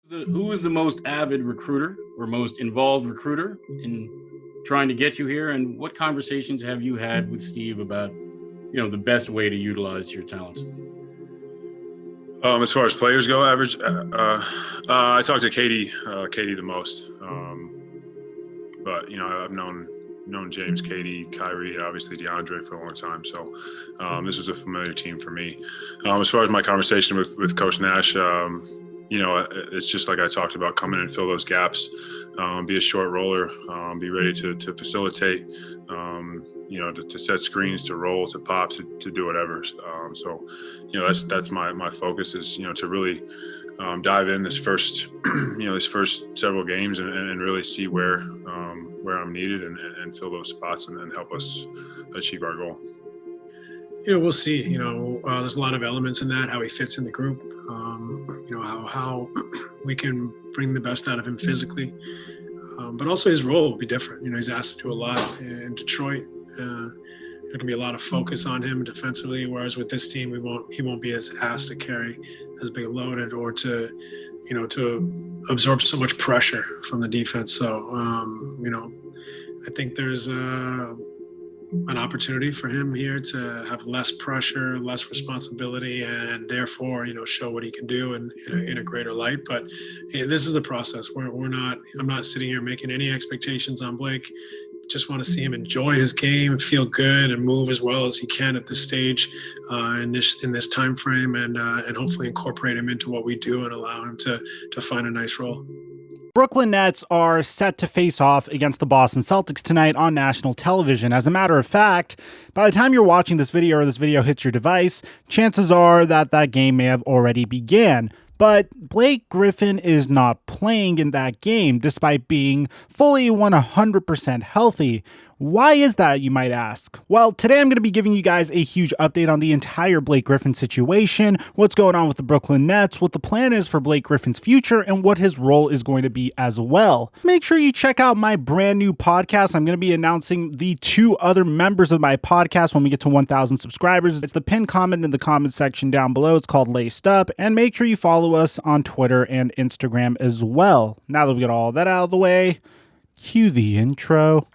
Who is the most avid recruiter or most involved recruiter in trying to get you here, and what conversations have you had with Steve about, the best way to utilize your talents? As far as players go, average, I talk to Katie the most. But I've known James, Katie, Kyrie, obviously DeAndre for a long time. So this was a familiar team for me. As far as my conversation with Coach Nash, it's just like I talked about, come in and fill those gaps, be a short roller, be ready to facilitate, to set screens, to roll, to pop, to do whatever. That's my focus is, to really dive in this first, this first several games and really see where I'm needed and fill those spots and help us achieve our goal. We'll see. There's a lot of elements in that, how he fits in the group, how we can bring the best out of him physically. But also his role will be different. He's asked to do a lot in Detroit. There can be a lot of focus on him defensively, whereas with this team, he won't be as asked to carry as big a load or to absorb so much pressure from the defense. So, I think there's an opportunity for him here to have less pressure, less responsibility, and therefore, show what he can do in a greater light. But this is a process. I'm not sitting here making any expectations on Blake. Just want to see him enjoy his game, feel good, and move as well as he can at this stage, in this time frame, and hopefully incorporate him into what we do and allow him to find a nice role. Brooklyn Nets are set to face off against the Boston Celtics tonight on national television. As a matter of fact, by the time you're watching this video or this video hits your device, chances are that game may have already began. But Blake Griffin is not playing in that game despite being fully 100% healthy. Why is that, you might ask? Well, today I'm going to be giving you guys a huge update on the entire Blake Griffin situation, what's going on with the Brooklyn Nets, what the plan is for Blake Griffin's future, and what his role is going to be as well. Make sure you check out my brand new podcast. I'm going to be announcing the 2 other members of my podcast when we get to 1,000 subscribers. It's the pinned comment in the comment section down below. It's called Laced Up, and make sure you follow us on Twitter and Instagram as well. Now that we got all that out of the way, cue the intro.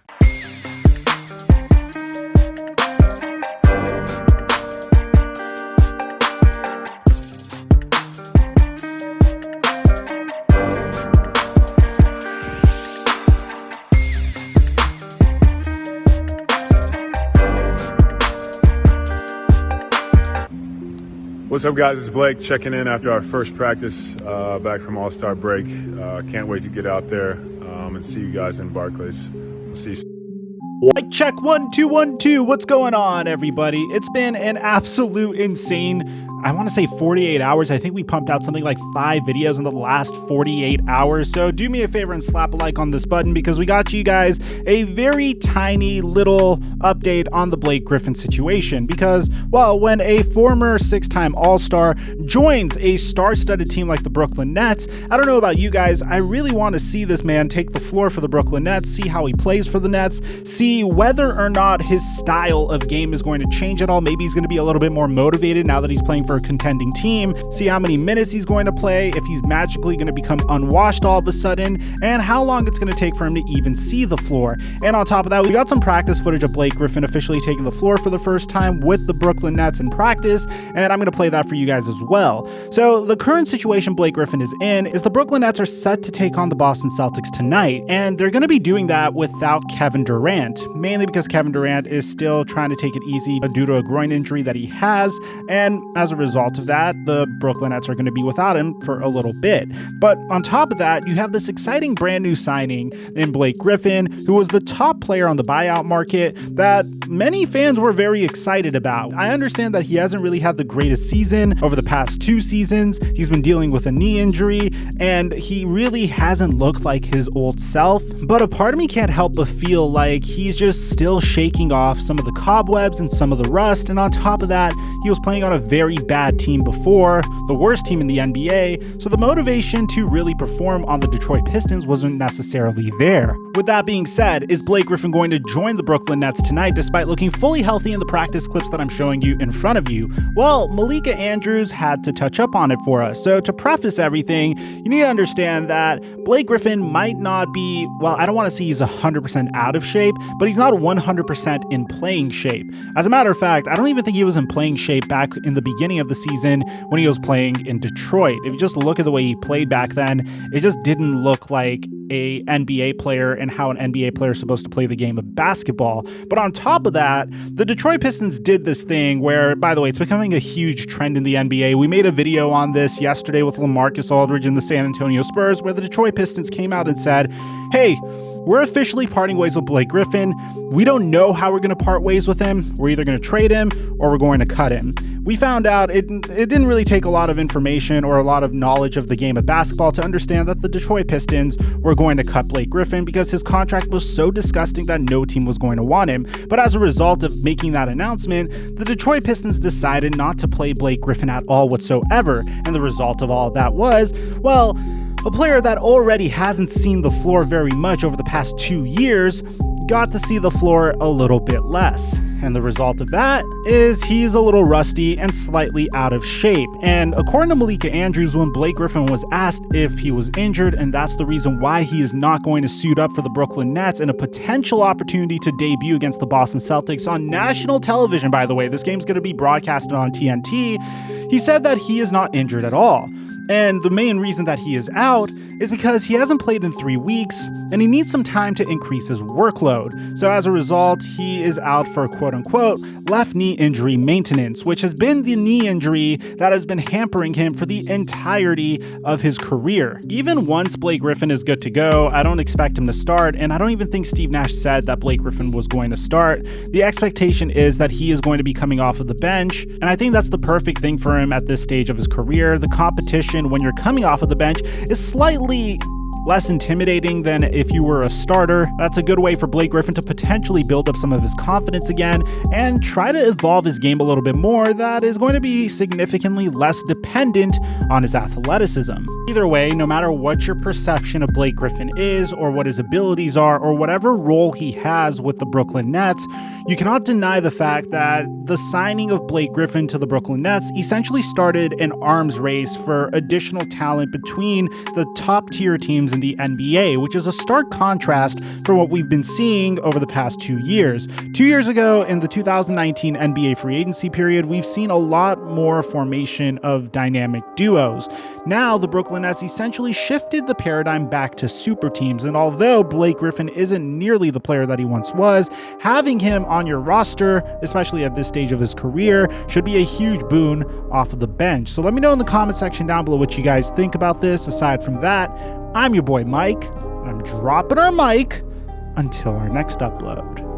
What's up, guys? It's Blake checking in after our first practice back from All-Star break. Can't wait to get out there and see you guys in Barclays. We'll see you. Mic check 1 2 1 2. What's going on, everybody? It's been an absolute insane, I want to say 48 hours. I think we pumped out something like 5 videos in the last 48 hours. So do me a favor and slap a like on this button because we got you guys a very tiny little update on the Blake Griffin situation. Because, well, when a former 6-time All-Star joins a star-studded team like the Brooklyn Nets, I don't know about you guys, I really want to see this man take the floor for the Brooklyn Nets, see how he plays for the Nets, see whether or not his style of game is going to change at all. Maybe he's going to be a little bit more motivated now that he's playing for a contending team, see how many minutes he's going to play, if he's magically going to become unwashed all of a sudden, and how long it's going to take for him to even see the floor. And on top of that, we got some practice footage of Blake Griffin officially taking the floor for the first time with the Brooklyn Nets in practice, and I'm going to play that for you guys as well. So the current situation Blake Griffin is in is the Brooklyn Nets are set to take on the Boston Celtics tonight, and they're going to be doing that without Kevin Durant, mainly because Kevin Durant is still trying to take it easy due to a groin injury that he has, and as a result of that, the Brooklyn Nets are going to be without him for a little bit. But on top of that, you have this exciting brand new signing in Blake Griffin, who was the top player on the buyout market that many fans were very excited about. I understand that he hasn't really had the greatest season over the past 2 seasons. He's been dealing with a knee injury, and he really hasn't looked like his old self. But a part of me can't help but feel like he's just still shaking off some of the cobwebs and some of the rust. And on top of that, he was playing on a very bad team before, the worst team in the NBA, so the motivation to really perform on the Detroit Pistons wasn't necessarily there. With that being said, is Blake Griffin going to join the Brooklyn Nets tonight despite looking fully healthy in the practice clips that I'm showing you in front of you? Well, Malika Andrews had to touch up on it for us. So to preface everything, you need to understand that Blake Griffin might not be, well, I don't want to say he's 100% out of shape, but he's not 100% in playing shape. As a matter of fact, I don't even think he was in playing shape back in the beginning of the season when he was playing in Detroit. If you just look at the way he played back then, it just didn't look like a NBA player and how an NBA player is supposed to play the game of basketball. But on top of that, the Detroit Pistons did this thing where, by the way, it's becoming a huge trend in the NBA. We made a video on this yesterday with LaMarcus Aldridge and the San Antonio Spurs, where the Detroit Pistons came out and said, hey, we're officially parting ways with Blake Griffin. We don't know how we're going to part ways with him. We're either going to trade him or we're going to cut him. We found out it didn't really take a lot of information or a lot of knowledge of the game of basketball to understand that the Detroit Pistons were going to cut Blake Griffin because his contract was so disgusting that no team was going to want him. But as a result of making that announcement, the Detroit Pistons decided not to play Blake Griffin at all whatsoever. And the result of all of that was, well, a player that already hasn't seen the floor very much over the past 2 years got to see the floor a little bit less. And the result of that is he's a little rusty and slightly out of shape. And according to Malika Andrews, when Blake Griffin was asked if he was injured, and that's the reason why he is not going to suit up for the Brooklyn Nets and a potential opportunity to debut against the Boston Celtics on national television, by the way, this game's going to be broadcasted on TNT, he said that he is not injured at all. And the main reason that he is out is because he hasn't played in 3 weeks and he needs some time to increase his workload. So as a result, he is out for quote unquote left knee injury maintenance, which has been the knee injury that has been hampering him for the entirety of his career. Even once Blake Griffin is good to go, I don't expect him to start, and I don't even think Steve Nash said that Blake Griffin was going to start. The expectation is that he is going to be coming off of the bench, and I think that's the perfect thing for him at this stage of his career. The competition when you're coming off of the bench is slightly less intimidating than if you were a starter. That's a good way for Blake Griffin to potentially build up some of his confidence again and try to evolve his game a little bit more that is going to be significantly less dependent on his athleticism. Either way, no matter what your perception of Blake Griffin is or what his abilities are or whatever role he has with the Brooklyn Nets, you cannot deny the fact that the signing of Blake Griffin to the Brooklyn Nets essentially started an arms race for additional talent between the top tier teams in the NBA, which is a stark contrast for what we've been seeing over the past 2 years. 2 years ago, in the 2019 NBA free agency period, we've seen a lot more formation of dynamic duos. Now, the Brooklyn Nets essentially shifted the paradigm back to super teams, and although Blake Griffin isn't nearly the player that he once was, having him on your roster, especially at this stage of his career, should be a huge boon off of the bench. So let me know in the comment section down below what you guys think about this. Aside from that, I'm your boy Mike, and I'm dropping our mic until our next upload.